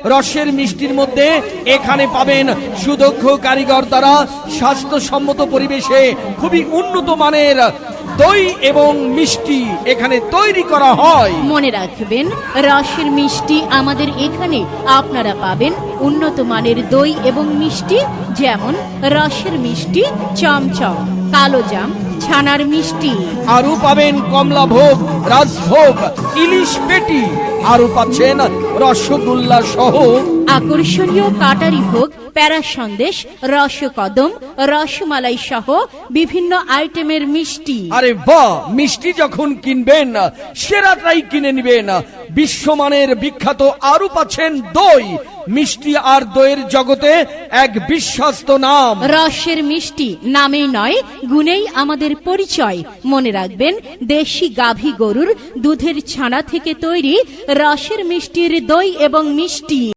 রসের মিষ্টির মধ্যে এখানে পাবেন সুদক্ষ কারিগর দ্বারা স্বাস্থ্যসম্মত পরিবেশে খুবই উন্নত মানের দই এবং মিষ্টি এখানে তৈরি করা হয়। মনে রাখবেন, রসের মিষ্টি আমাদের এখানে আপনারা পাবেন উন্নত মানের দই এবং মিষ্টি, যেমন রসের মিষ্টি, চমচম, কালোজাম, ছানার মিষ্টি। আরও পাবেন কমলাভোগ, রাজভোগ, ইলিশ পেটি, আরও পাচ্ছেন রসগোল্লা সহ আকর্ষণীয় কাটারি ভোগ, প্যারা সন্দেশ, রসকদম, রসমালাই সহ বিভিন্ন আইটেমের মিষ্টি। আরে বাহ, মিষ্টি যখন কিনবেন সেরাটাই কিনে নিবেন। বিশ্বমানের বিখ্যাত আরও পাচ্ছেন দই। মিষ্টি আর দইয়ের জগতে এক বিশ্বস্ত নাম। রসের মিষ্টি নামেই নয়, গুণেই আমাদের পরিচয়। মনে রাখবেন, দেশি গাভী গরুর দুধের ছানা থেকে তৈরি রসের মিষ্টির দই এবং মিষ্টি।